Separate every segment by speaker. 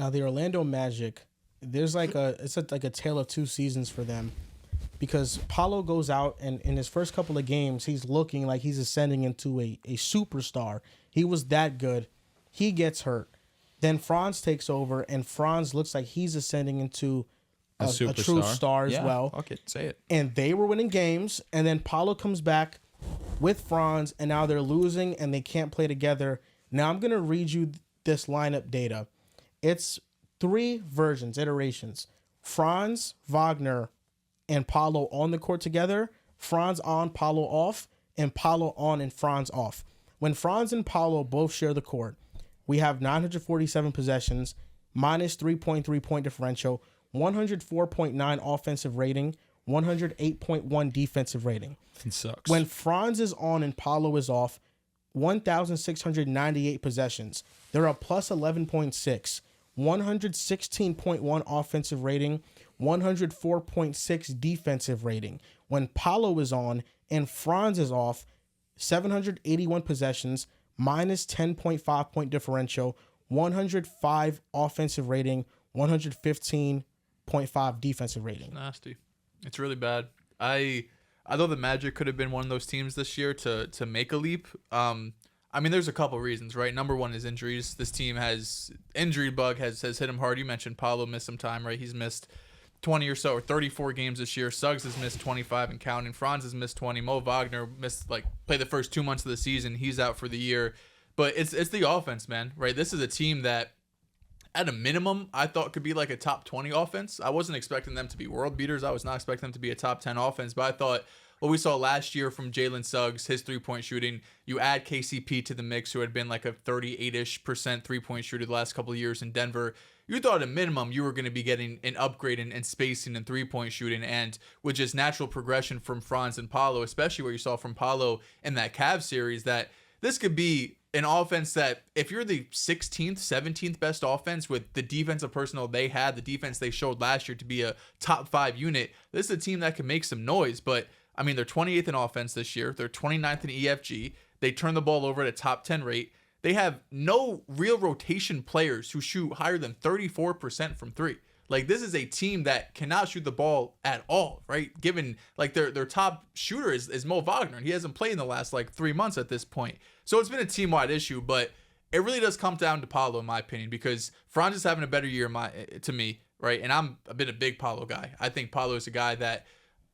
Speaker 1: Now the Orlando Magic, there's like like a tale of two seasons for them, because Paolo goes out and in his first couple of games he's looking like he's ascending into a superstar. He was that good. He gets hurt. Then Franz takes over and Franz looks like he's ascending into a true star as well.
Speaker 2: Okay, say it.
Speaker 1: And they were winning games, and then Paolo comes back with Franz, and now they're losing and they can't play together. Now I'm gonna read you this lineup data. It's 3 iterations. Franz, Wagner, and Paolo on the court together. Franz on, Paolo off, and Paolo on and Franz off. When Franz and Paolo both share the court, we have 947 possessions, minus 3.3 point differential, 104.9 offensive rating, 108.1 defensive rating.
Speaker 2: It sucks.
Speaker 1: When Franz is on and Paolo is off, 1,698 possessions. They're a plus 11.6, 116.1 offensive rating, 104.6 defensive rating. When Paolo is on and Franz is off, 781 possessions, minus 10.5 point differential, 105 offensive rating, 115.5 defensive rating.
Speaker 3: It's nasty. It's really bad. I thought the Magic could have been one of those teams this year to make a leap. I mean, there's a couple reasons, right? Number one is injuries. This team has injury bug has hit him hard. You mentioned Paulo missed some time, right? He's missed 20 or so, or 34 games this year. Suggs has missed 25 and counting. Franz has missed 20. Mo Wagner played the first 2 months of the season. He's out for the year. But it's the offense, man, right? This is a team that, at a minimum, I thought could be like a top 20 offense. I wasn't expecting them to be world beaters. I was not expecting them to be a top 10 offense. But I thought what we saw last year from Jalen Suggs, his three-point shooting, you add KCP to the mix, who had been like a 38-ish% three-point shooter the last couple of years in Denver. You thought at a minimum you were going to be getting an upgrade in spacing and three-point shooting, and with just natural progression from Franz and Paolo, especially what you saw from Paolo in that Cavs series, that this could be an offense that, if you're the 16th, 17th best offense with the defensive personnel they had, the defense they showed last year to be a top 5 unit, this is a team that can make some noise. But I mean, they're 28th in offense this year. They're 29th in EFG. They turn the ball over at a top 10 rate. They have no real rotation players who shoot higher than 34% from three. Like, this is a team that cannot shoot the ball at all, right? Given, like, their top shooter is Mo Wagner, and he hasn't played in the last, 3 months at this point. So it's been a team-wide issue, but it really does come down to Paolo, in my opinion, because Franz is having a better year to me, right? And I'm a big Paolo guy. I think Paolo is a guy that,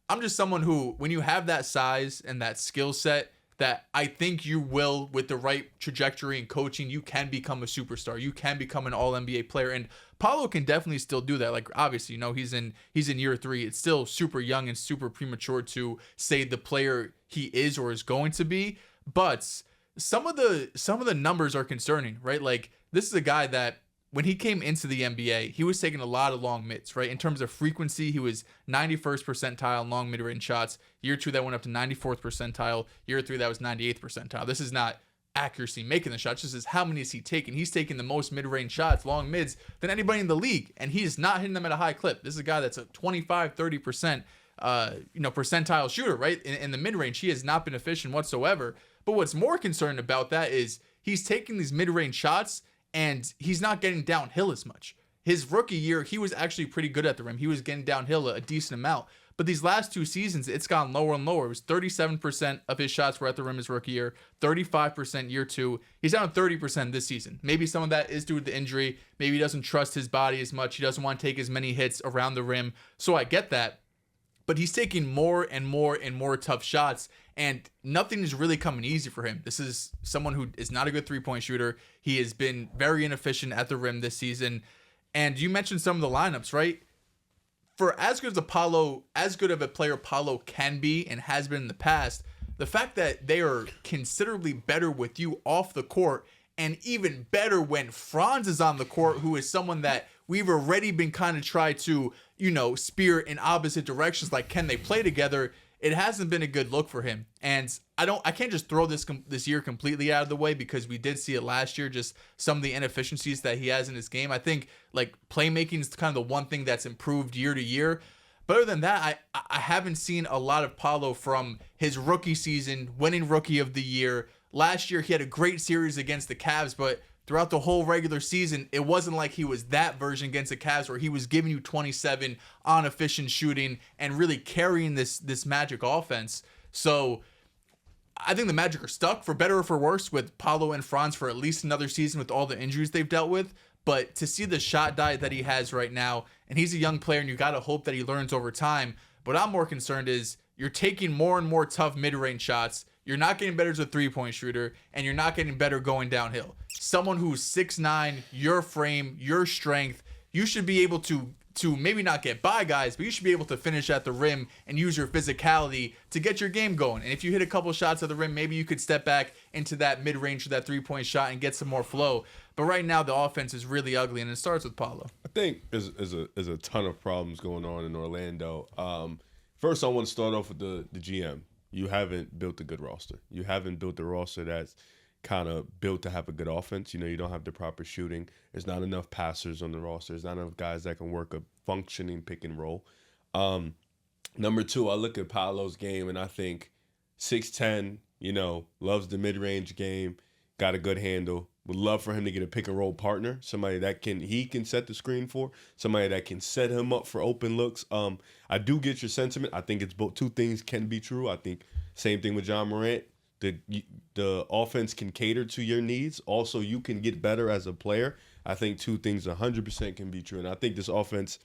Speaker 3: I'm just someone who, when you have that size and that skill set, that I think you will, with the right trajectory and coaching, you can become a superstar. You can become an all-NBA player. And Paolo can definitely still do that. Like, obviously, he's in year 3. It's still super young and super premature to say the player he is or is going to be. But some of the numbers are concerning, right? Like, this is a guy that, when he came into the NBA, he was taking a lot of long mids, right? In terms of frequency, he was 91st percentile in long mid-range shots. Year 2, that went up to 94th percentile. Year 3, that was 98th percentile. This is not accuracy making the shots. This is how many is he taking. He's taking the most mid-range shots, long mids, than anybody in the league, and he's not hitting them at a high clip. This is a guy that's a 25-30% percentile shooter, right? In the mid-range, he has not been efficient whatsoever. But what's more concerning about that is he's taking these mid-range shots, and he's not getting downhill as much. His rookie year, he was actually pretty good at the rim. He was getting downhill a decent amount. But these last 2 seasons, it's gone lower and lower. It was 37% of his shots were at the rim his rookie year, 35% year 2. He's down 30% this season. Maybe some of that is due to the injury. Maybe he doesn't trust his body as much. He doesn't want to take as many hits around the rim. So I get that. But he's taking more and more and more tough shots, and nothing is really coming easy for him. This is someone who is not a good three-point shooter. He has been very inefficient at the rim this season. And you mentioned some of the lineups, right? For as good of a player Paolo can be and has been in the past, the fact that they are considerably better with you off the court, and even better when Franz is on the court, who is someone that we've already been kind of trying to, spear in opposite directions. Like, can they play together? It hasn't been a good look for him. And I can't just throw this year completely out of the way, because we did see it last year, just some of the inefficiencies that he has in his game. I think, like, playmaking is kind of the one thing that's improved year to year. But other than that, I haven't seen a lot of Paolo from his rookie season, winning Rookie of the Year. Last year, he had a great series against the Cavs, but throughout the whole regular season, it wasn't like he was that version against the Cavs where he was giving you 27 on efficient shooting and really carrying this Magic offense. So I think the Magic are stuck, for better or for worse, with Paolo and Franz for at least another season with all the injuries they've dealt with. But to see the shot diet that he has right now, and he's a young player, and you got to hope that he learns over time. But I'm more concerned is you're taking more and more tough mid-range shots. You're not getting better as a three-point shooter, and you're not getting better going downhill. Someone who's 6'9", your frame, your strength, you should be able to maybe not get by guys, but you should be able to finish at the rim and use your physicality to get your game going. And if you hit a couple shots at the rim, maybe you could step back into that mid-range for that three-point shot and get some more flow. But right now, the offense is really ugly, and it starts with Paolo.
Speaker 2: I think there's a ton of problems going on in Orlando. First, I want to start off with the GM. You haven't built a good roster. You haven't built a roster that's kind of built to have a good offense. You don't have the proper shooting. There's not enough passers on the roster. There's not enough guys that can work a functioning pick and roll. Number two, I look at Paolo's game, and I think 6'10", loves the mid-range game, got a good handle. Would love for him to get a pick and roll partner, somebody that he can set the screen for, somebody that can set him up for open looks. I do get your sentiment. I think it's both. Two things can be true. I think same thing with John Morant. The offense can cater to your needs. Also, you can get better as a player. I think two things 100% can be true. And I think this offense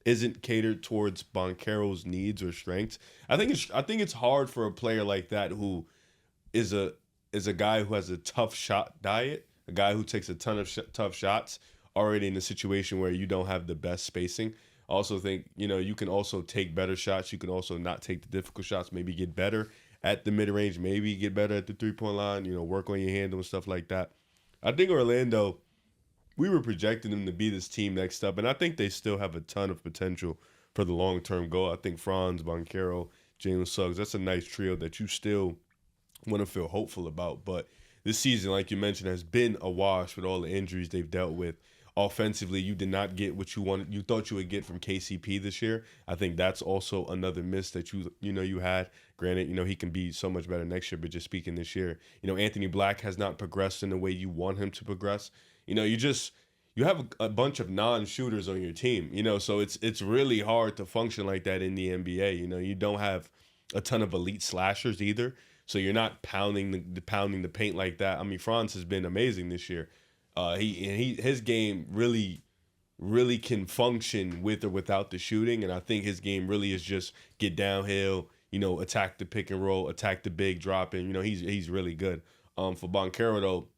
Speaker 2: isn't catered towards Banchero's needs or strengths. I think it's hard for a player like that who is a guy who has a tough shot diet, a guy who takes a ton of tough shots, already in a situation where you don't have the best spacing. I also think, you can also take better shots. You can also not take the difficult shots, maybe get better at the mid-range, maybe get better at the three-point line, work on your handle and stuff like that. I think Orlando, we were projecting them to be this team next up, and I think they still have a ton of potential for the long-term goal. I think Franz, Banchero, Jalen Suggs, that's a nice trio that you still want to feel hopeful about. But this season, like you mentioned, has been a wash with all the injuries they've dealt with. Offensively, you did not get what you thought you would get from KCP this year. I think that's also another miss that you had. Granted, he can be so much better next year, but just speaking this year, Anthony Black has not progressed in the way you want him to progress. You have a bunch of non-shooters on your team, so it's really hard to function like that in the NBA. You don't have a ton of elite slashers either, so you're not pounding the paint like that. I mean, Franz has been amazing this year. His game really can function with or without the shooting, and I think his game really is just get downhill, attack the pick and roll, attack the big drop, and he's really good. For Banchero though,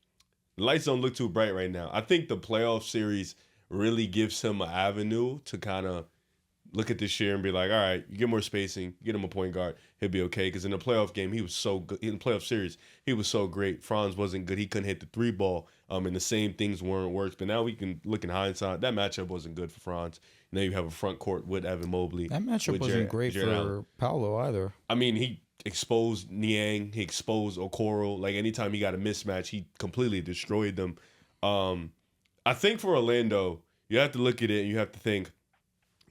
Speaker 2: the lights don't look too bright right now. I think the playoff series really gives him an avenue to kind of look at this year and be like, all right, you get more spacing, get him a point guard, he'll be okay. Because in the playoff game, he was so good. In the playoff series, he was so great. Franz wasn't good. He couldn't hit the three ball, and the same things weren't works. But now we can look in hindsight, that matchup wasn't good for Franz. Now you have a front court with Evan Mobley.
Speaker 4: That matchup wasn't great for Paolo either.
Speaker 2: I mean, he exposed Niang, he exposed Okoro. Like, anytime he got a mismatch, he completely destroyed them. I think for Orlando, you have to look at it and you have to think,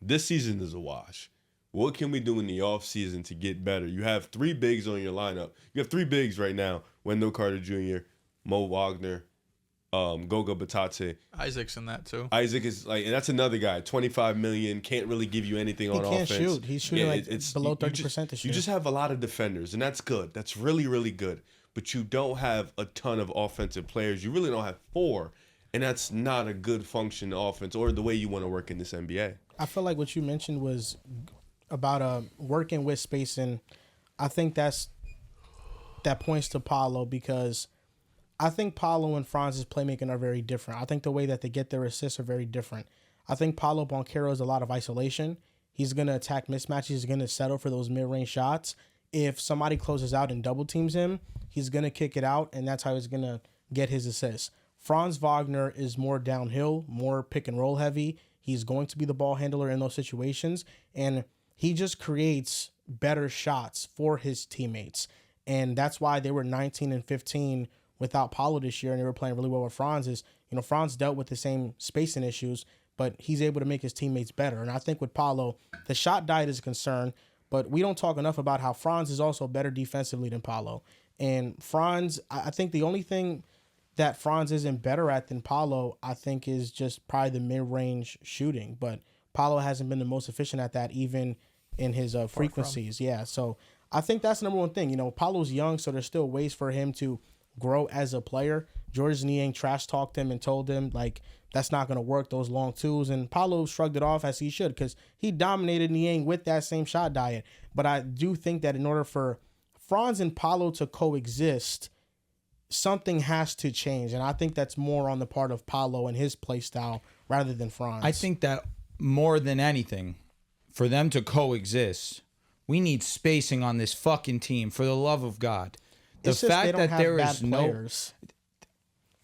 Speaker 2: this season is a wash. What can we do in the offseason to get better? You have three bigs on your lineup. You have three bigs right now. Wendell Carter Jr., Mo Wagner, Goga Batate.
Speaker 3: Isaac's in that too.
Speaker 2: Isaac is and that's another guy. $25 million, can't really give you anything on offense.
Speaker 1: He can't shoot. He's shooting it's below 30% this year.
Speaker 2: You just have a lot of defenders, and that's good. That's really, really good. But you don't have a ton of offensive players. You really don't have four, and that's not a good function offense or the way you want to work in this NBA.
Speaker 1: I feel like what you mentioned was about working with spacing. I think that points to Paolo, because I think Paolo and Franz's playmaking are very different. I think the way that they get their assists are very different. I think Paulo Banchero is a lot of isolation. He's going to attack mismatches. He's going to settle for those mid-range shots. If somebody closes out and double teams him, he's going to kick it out, and that's how he's going to get his assists. Franz Wagner is more downhill, more pick and roll heavy. He's going to be the ball handler in those situations, and he just creates better shots for his teammates. And that's why they were 19 and 15 without Paolo this year, and they were playing really well with Franz. Franz dealt with the same spacing issues, but he's able to make his teammates better. And I think with Paolo, the shot diet is a concern, but we don't talk enough about how Franz is also better defensively than Paolo. And Franz, I think the only thing that Franz isn't better at than Paolo, I think, is just probably the mid-range shooting. But Paolo hasn't been the most efficient at that, even in his frequencies. Yeah, so I think that's the number one thing. You know, Paolo's young, so there's still ways for him to grow as a player. George Niang trash-talked him and told him, like, that's not going to work, those long twos. And Paolo shrugged it off, as he should, because he dominated Niang with that same shot diet. But I do think that in order for Franz and Paolo to coexist, something has to change. And I think that's more on the part of Paolo and his play style rather than Franz.
Speaker 4: I think that more than anything, for them to coexist, we need spacing on this fucking team, for the love of God. The
Speaker 1: it's just
Speaker 4: fact
Speaker 1: they don't
Speaker 4: that
Speaker 1: have
Speaker 4: there
Speaker 1: bad
Speaker 4: is no...
Speaker 1: players.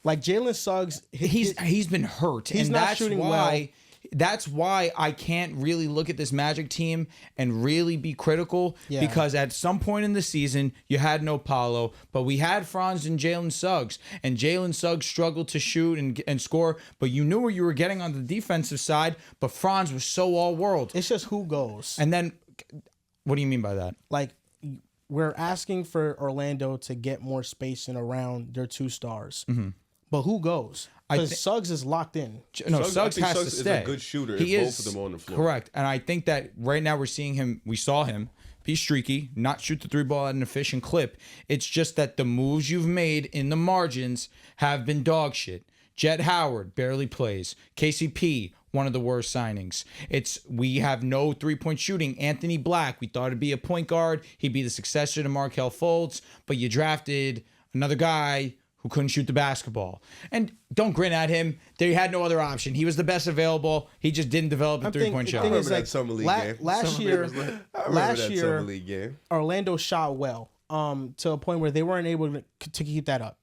Speaker 1: Like Jalen Suggs,
Speaker 4: He's been hurt,
Speaker 1: he's
Speaker 4: and
Speaker 1: not
Speaker 4: that's
Speaker 1: shooting
Speaker 4: why. That's why I can't really look at this Magic team and really be critical, because at some point in the season you had no Paolo, but we had Franz and Jalen Suggs, and Jalen Suggs struggled to shoot and score, but you knew what you were getting on the defensive side. But Franz was so all world.
Speaker 1: It's just who goes.
Speaker 4: And then, what do you mean by that?
Speaker 1: Like, we're asking for Orlando to get more spacing around their two stars. Mm-hmm. But who goes? Because Suggs is locked in.
Speaker 4: No, Suggs has to stay.
Speaker 2: Is a good shooter.
Speaker 4: He
Speaker 2: if
Speaker 4: is
Speaker 2: both of them on the floor.
Speaker 4: Correct. And I think that right now we saw him be streaky, not shoot the three ball at an efficient clip. It's just that the moves you've made in the margins have been dog shit. Jet Howard barely plays. KCP, one of the worst signings. We have no 3-point shooting. Anthony Black, we thought it'd be a point guard. He'd be the successor to Markelle Fultz, but you drafted another guy who couldn't shoot the basketball. And don't grin at him. They had no other option. He was the best available. He just didn't develop a 3-point shot.
Speaker 2: I remember that Summer League game.
Speaker 1: Last year, Orlando shot well to a point where they weren't able to keep that up.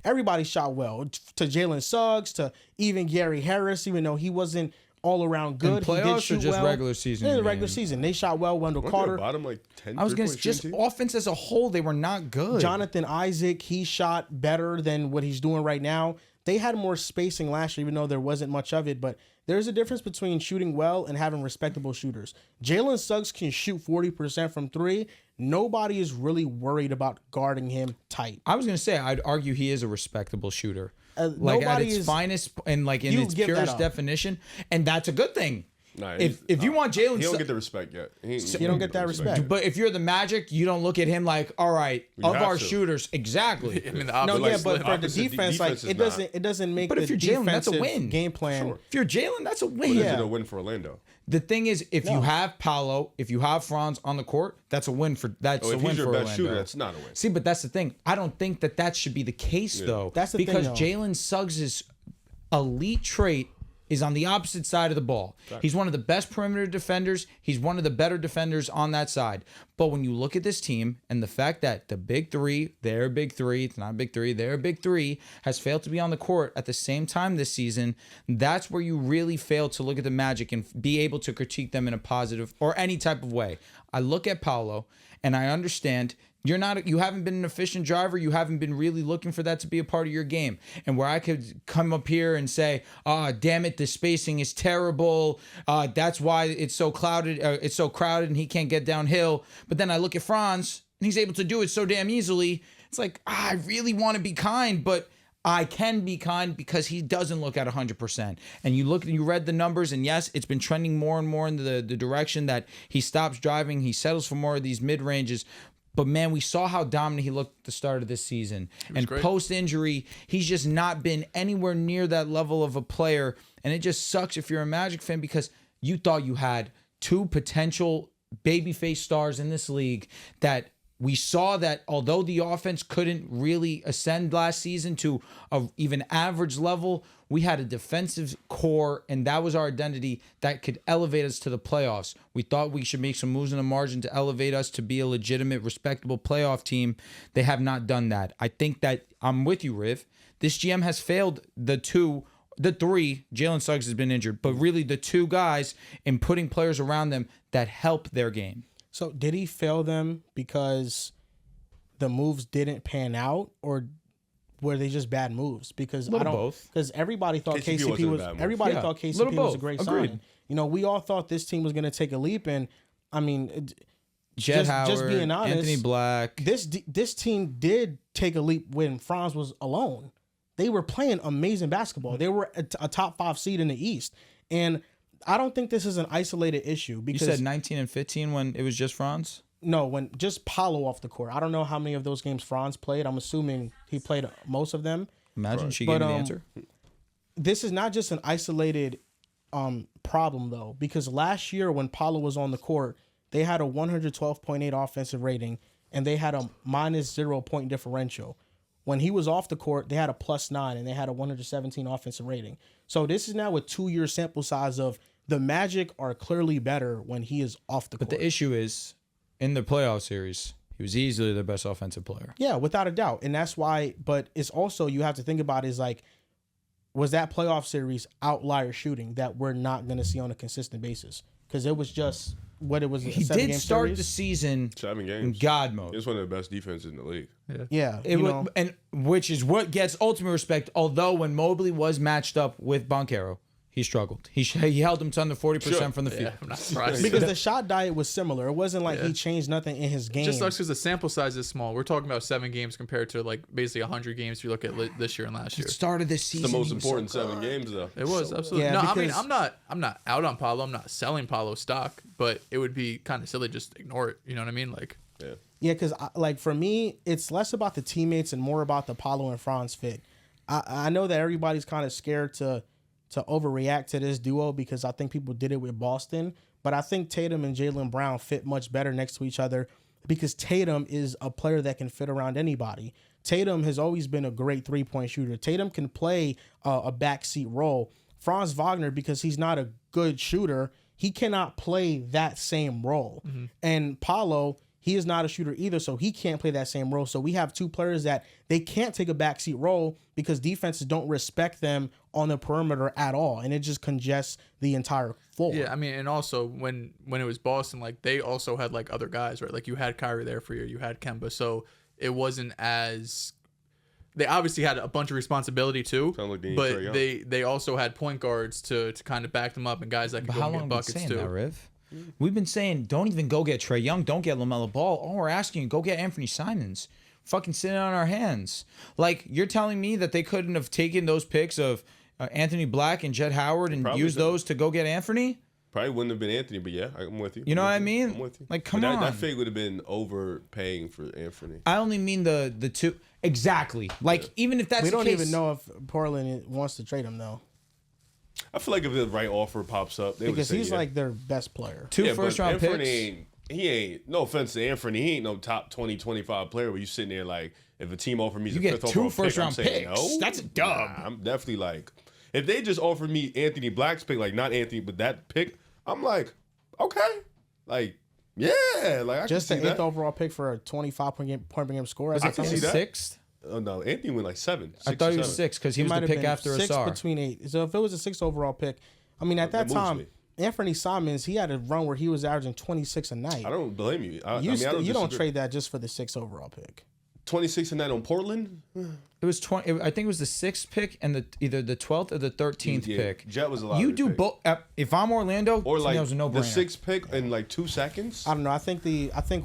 Speaker 1: Everybody shot well. To Jalen Suggs, to even Gary Harris, even though he wasn't all around good.
Speaker 4: In playoffs,
Speaker 1: he did shoot
Speaker 4: or just
Speaker 1: well.
Speaker 4: regular season?
Speaker 1: Yeah, the regular season. They shot well. Wendell Carter.
Speaker 2: Bottom like 10.
Speaker 4: I was going to just offense as a whole, they were not good.
Speaker 1: Jonathan Isaac, he shot better than what he's doing right now. They had more spacing last year, even though there wasn't much of it. But there's a difference between shooting well and having respectable shooters. Jalen Suggs can shoot 40% from three. Nobody is really worried about guarding him tight.
Speaker 4: I was going to say, I'd argue he is a respectable shooter. Like at its finest and like in its purest definition. And that's a good thing.
Speaker 2: Nah,
Speaker 4: if you want Jalen,
Speaker 2: he don't get the respect yet. He
Speaker 1: don't get that respect.
Speaker 4: But if you're the Magic, you don't look at him like, all right, of our shooters, exactly.
Speaker 3: I mean,
Speaker 1: but for the defense, like it doesn't make.
Speaker 4: But if you're Jalen, that's a win.
Speaker 1: Game plan.
Speaker 2: Sure.
Speaker 4: If you're Jalen, that's a win.
Speaker 2: Is it a win for Orlando?
Speaker 4: The thing is, if you have Paolo, if you have Franz on the court, that's a win for
Speaker 2: if he's your best
Speaker 4: Orlando.
Speaker 2: shooter, that's not a win.
Speaker 4: See, but that's the thing. I don't think that should be the case though.
Speaker 1: That's the
Speaker 4: because
Speaker 1: thing,
Speaker 4: Jalen Suggs' elite trait is on the opposite side of the ball. He's one of the best perimeter defenders. He's one of the better defenders on that side. But when you look at this team and the fact that the big three, their big three, it's not a big three, their big three has failed to be on the court at the same time this season, that's where you really fail to look at the Magic and be able to critique them in a positive or any type of way. I look at Paolo and I understand you haven't been an efficient driver. You haven't been really looking for that to be a part of your game. And where I could come up here and say, damn it, the spacing is terrible. That's why it's so crowded and he can't get downhill. But then I look at Franz and he's able to do it so damn easily. It's like, I really want to be kind, but I can be kind because he doesn't look at 100%. And you read the numbers, and yes, it's been trending more and more in the direction that he stops driving. He settles for more of these mid-ranges. But, man, we saw how dominant he looked at the start of this season. And post-injury, he's just not been anywhere near that level of a player. And it just sucks if you're a Magic fan because you thought you had two potential babyface stars in this league that we saw that although the offense couldn't really ascend last season to a even average level, we had a defensive core, and that was our identity that could elevate us to the playoffs. We thought we should make some moves in the margin to elevate us to be a legitimate, respectable playoff team. They have not done that. I think that I'm with you, Riv. This GM has failed the three. Jalen Suggs has been injured, but really the two guys in putting players around them that help their game.
Speaker 1: So did he fail them because the moves didn't pan out, or were they just bad moves? Because
Speaker 4: both.
Speaker 1: Because everybody thought KCP was a great signing. You know, we all thought this team was going to take a leap, and I mean,
Speaker 4: Jet Howard,
Speaker 1: just being honest,
Speaker 4: Anthony Black.
Speaker 1: This team did take a leap when Franz was alone. they were playing amazing basketball. They were a top 5 seed in the East. And I don't think this is an isolated issue
Speaker 4: You
Speaker 1: because
Speaker 4: said 19 and 15 when it was just Franz?
Speaker 1: no, when just Paolo off the court. I don't know how many of those games Franz played. I'm assuming he played most of them.
Speaker 4: Imagine she gave me the answer.
Speaker 1: This is not just an isolated problem though, because last year when Paolo was on the court, they had a 112.8 offensive rating and they had a -0 point differential. When he was off the court, they had a +9 and they had a 117 offensive rating. So this is now a 2-year sample size of the Magic are clearly better when he is off the court.
Speaker 4: But the issue is, in the playoff series, he was easily their best offensive player.
Speaker 1: Yeah, without a doubt. And that's why, but it's also, you have to think about is like, was that playoff series outlier shooting that we're not going to see on a consistent basis? Because it was just what it was.
Speaker 4: He did start the season
Speaker 2: 7 games.
Speaker 4: in God mode.
Speaker 2: It's one of the best defenses in the league.
Speaker 1: Yeah.
Speaker 4: And which is what gets ultimate respect. Although when Mobley was matched up with Banchero, he struggled. He held him to under 40% from the field.
Speaker 3: Yeah, I'm not surprised.
Speaker 1: because the shot diet was similar. It wasn't like he changed nothing in his game.
Speaker 3: Just sucks because the sample size is small. We're talking about 7 games compared to like basically 100 games if you look at this year and last year.
Speaker 4: Started this season.
Speaker 2: It's the most
Speaker 4: he was
Speaker 2: important
Speaker 4: so
Speaker 2: 7 games, though.
Speaker 3: It was absolutely.
Speaker 1: Yeah,
Speaker 3: No, I mean
Speaker 1: because-
Speaker 3: I'm not out on Paulo. I'm not selling Paulo stock, but it would be kind of silly just to ignore it. You know what I mean? Like,
Speaker 1: Yeah, because like for me, it's less about the teammates and more about the Paolo and Franz fit. I know that everybody's kind of scared to overreact to this duo because I think people did it with Boston, but I think Tatum and Jaylen Brown fit much better next to each other because Tatum is a player that can fit around anybody. Tatum has always been a great 3-point shooter. Tatum can play a backseat role. Franz Wagner, because he's not a good shooter, he cannot play that same role. And Paolo, he is not a shooter either, so he can't play that same role. So we have 2 players that they can't take a backseat role because defenses don't respect them on the perimeter at all, and it just congests the entire floor.
Speaker 3: yeah, I mean, and also when it was Boston, like they also had like other guys, right? Like you had Kyrie there for you had Kemba, so it wasn't as. They obviously had a bunch of responsibility too,
Speaker 2: Sound like
Speaker 3: but
Speaker 2: Trae Young.
Speaker 3: they also had point guards to kind of back them up and guys that could
Speaker 4: But
Speaker 3: go
Speaker 4: how
Speaker 3: and
Speaker 4: long
Speaker 3: get
Speaker 4: have we been
Speaker 3: buckets
Speaker 4: saying
Speaker 3: too.
Speaker 4: that, Riv? We've been saying, don't even go get Trae Young. Don't get LaMelo Ball. All we're asking you, go get Anthony Simons. Fucking sitting on our hands. Like, you're telling me that they couldn't have taken those picks of Anthony Black and Jet Howard and
Speaker 2: Probably
Speaker 4: used
Speaker 2: didn't.
Speaker 4: those to go get Anthony?
Speaker 2: Probably wouldn't have been Anthony, but yeah, I'm with you.
Speaker 4: You know what I mean?
Speaker 2: I'm with you.
Speaker 4: Like, come
Speaker 2: But
Speaker 4: on.
Speaker 2: That fig would have been overpaying for Anthony.
Speaker 4: I only mean the two. Exactly. Like, even if that's
Speaker 1: We
Speaker 4: the
Speaker 1: don't
Speaker 4: case,
Speaker 1: even know if Portland wants to trade him though,
Speaker 2: I feel like if the right offer pops up, they would
Speaker 1: because
Speaker 2: say
Speaker 1: he's
Speaker 2: yeah.
Speaker 1: like their best player.
Speaker 4: two
Speaker 2: Yeah,
Speaker 4: first
Speaker 2: but
Speaker 4: round
Speaker 2: Anthony
Speaker 4: picks.
Speaker 2: he ain't, no offense to Anthony, he ain't no top 20, 25 player where you sitting there like, if a team offered me
Speaker 4: You
Speaker 2: the
Speaker 4: get
Speaker 2: 5th
Speaker 4: two
Speaker 2: overall
Speaker 4: first-round
Speaker 2: pick, I'm saying,
Speaker 4: picks.
Speaker 2: no.
Speaker 4: That's a dub.
Speaker 2: Nah, I'm definitely like, if they just offered me Anthony Black's pick, like not Anthony, but that pick, I'm like, okay. Like, yeah. Like, I
Speaker 1: Just
Speaker 2: can
Speaker 1: the
Speaker 2: see
Speaker 1: 8th
Speaker 2: that.
Speaker 1: overall pick for a 25 point per game score.
Speaker 4: Was
Speaker 1: As
Speaker 4: it
Speaker 2: can see that.
Speaker 4: sixth?
Speaker 2: Oh, no, Anthony went like 7.
Speaker 4: I thought he was 6 because he was the pick after
Speaker 1: 6
Speaker 4: Asar.
Speaker 1: between 8. So if it was a 6th overall pick, I mean at that
Speaker 2: That moves
Speaker 1: time,
Speaker 2: me.
Speaker 1: Anthony Simons, he had a run where he was averaging 26 a night.
Speaker 2: I don't blame you. I
Speaker 1: You
Speaker 2: mean, I don't
Speaker 1: you don't
Speaker 2: disagree.
Speaker 1: trade that just for the 6th overall pick.
Speaker 2: 26 and 9 on Portland.
Speaker 4: It was 20. I think it was the 6th pick and either the 12th or the 13th
Speaker 2: Yeah,
Speaker 4: pick.
Speaker 2: Jet was a lot.
Speaker 4: You do both. If I'm Orlando,
Speaker 2: or like
Speaker 4: that was a
Speaker 2: the
Speaker 4: no-brainer.
Speaker 2: 6th pick in like 2 seconds.
Speaker 1: I don't know. I think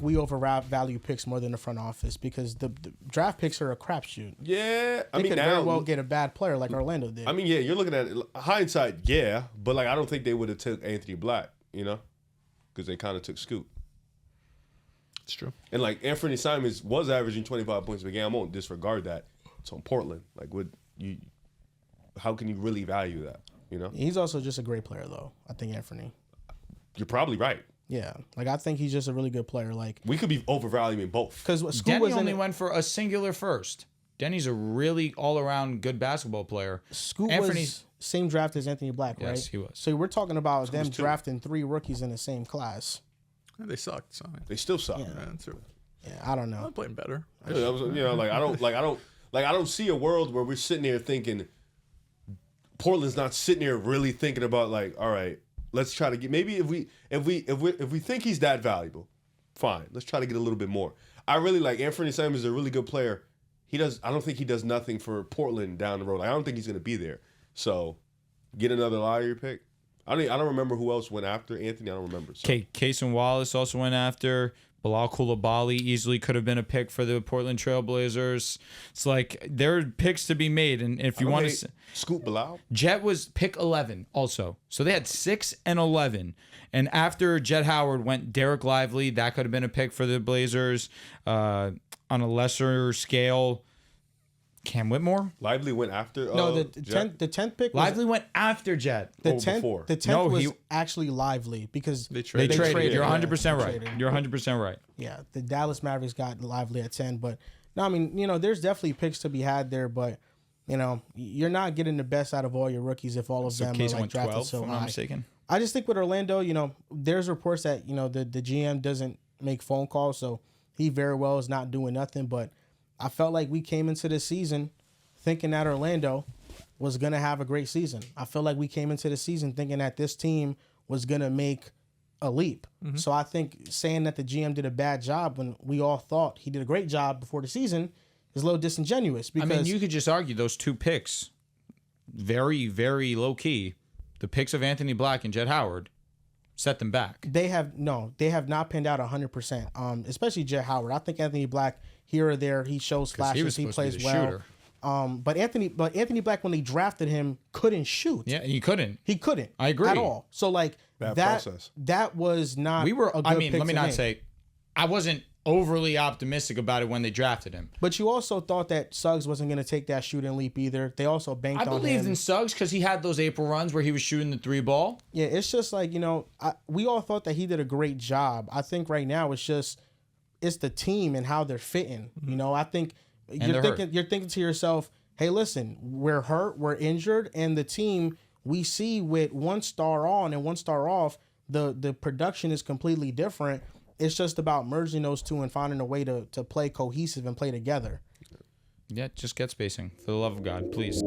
Speaker 1: we overvalue picks more than the front office because the draft picks are a crapshoot.
Speaker 2: Yeah, I
Speaker 1: They
Speaker 2: mean
Speaker 1: could
Speaker 2: now
Speaker 1: very well get a bad player like Orlando did.
Speaker 2: I mean, yeah, you're looking at it, hindsight, yeah, but like I don't think they would have took Anthony Black, you know, because they kind of took Scoot.
Speaker 3: It's true.
Speaker 2: And like Anthony Simons was averaging 25 points per game. I won't disregard that. It's on Portland. Like, would you? How can you really value that? You know,
Speaker 1: He's also just a great player though. I think Anthony.
Speaker 2: you're probably right.
Speaker 1: Yeah, like I think he's just a really good player. Like
Speaker 2: We could be overvaluing both.
Speaker 1: because Scoot
Speaker 4: Denny
Speaker 1: was in
Speaker 4: only
Speaker 1: it.
Speaker 4: went for a singular first. Denny's a really all-around good basketball player.
Speaker 1: Scoot
Speaker 4: Anthony's-
Speaker 1: was same draft as Anthony Black, right?
Speaker 4: Yes, he was.
Speaker 1: So we're talking about them
Speaker 2: was two.
Speaker 1: drafting 3 rookies in the same class.
Speaker 3: They sucked. So
Speaker 2: They still suck.
Speaker 1: Yeah.
Speaker 3: that's true.
Speaker 1: Yeah, I don't know.
Speaker 3: I'm playing better.
Speaker 2: Yeah, that was, you know, like I don't see a world where we're sitting there thinking Portland's not sitting there really thinking about like, all right, let's try to get maybe if we think he's that valuable, fine, let's try to get a little bit more. I really like Anthony Simons is a really good player. I don't think he does nothing for Portland down the road. I don't think he's gonna be there. So get another lottery pick. I don't remember who else went after Anthony. I don't remember. So.
Speaker 4: Cason Wallace also went after. Bilal Coulibaly easily could have been a pick for the Portland Trailblazers. It's like there are picks to be made, and if you want to,
Speaker 2: Scoot Bilal,
Speaker 4: Jet was pick 11 also. So they had 6 and 11, and after Jet Howard went Derek Lively. That could have been a pick for the Blazers. On a lesser scale, Cam Whitmore.
Speaker 2: Lively went after.
Speaker 1: No, the 10th pick.
Speaker 4: Lively went after Jet.
Speaker 1: The
Speaker 2: before.
Speaker 1: 10th was actually Lively because
Speaker 3: They
Speaker 4: They
Speaker 3: traded.
Speaker 4: traded. You're 100% right.
Speaker 1: Traded.
Speaker 4: You're 100% right.
Speaker 1: Yeah, the Dallas Mavericks got Lively at 10, but no, I mean, there's definitely picks to be had there, but you're not getting the best out of all your rookies if all of them are
Speaker 4: Case
Speaker 1: like
Speaker 4: went
Speaker 1: drafted
Speaker 4: 12,
Speaker 1: so
Speaker 4: if I'm not
Speaker 1: high.
Speaker 4: mistaken.
Speaker 1: I just think with Orlando, there's reports that the GM doesn't make phone calls, so he very well is not doing nothing. But I felt like we came into this season thinking that Orlando was gonna have a great season. I feel like we came into the season thinking that this team was gonna make a leap. So I think saying that the GM did a bad job when we all thought he did a great job before the season is a little disingenuous. Because
Speaker 4: I mean, you could just argue those two picks, very, very low key. The picks of Anthony Black and Jet Howard set them back.
Speaker 1: they have not panned out 100%. Especially Jet Howard. I think Anthony Black here or there he shows flashes. He plays well.
Speaker 4: Shooter.
Speaker 1: But Anthony Black when they drafted him couldn't shoot.
Speaker 4: Yeah, he couldn't.
Speaker 1: He couldn't.
Speaker 4: I agree.
Speaker 1: At all. So like
Speaker 2: Bad
Speaker 1: that
Speaker 2: process.
Speaker 1: that was not.
Speaker 4: We were.
Speaker 1: A good
Speaker 4: I mean,
Speaker 1: pick
Speaker 4: let me
Speaker 1: to
Speaker 4: not
Speaker 1: make.
Speaker 4: say. I wasn't overly optimistic about it when they drafted him.
Speaker 1: But you also thought that Suggs wasn't going to take that shooting leap either. They also banked
Speaker 4: I
Speaker 1: on him.
Speaker 4: believed in Suggs because he had those April runs where he was shooting the 3-ball.
Speaker 1: Yeah, it's just like we all thought that he did a great job. I think right now it's the team and how they're fitting. I think
Speaker 4: they're hurt.
Speaker 1: you're thinking to yourself, hey, listen, we're hurt, we're injured, and the team we see with one star on and one star off, the production is completely different. It's just about merging those two and finding a way to play cohesive and play together.
Speaker 4: Yeah, just get spacing. For the love of God, please.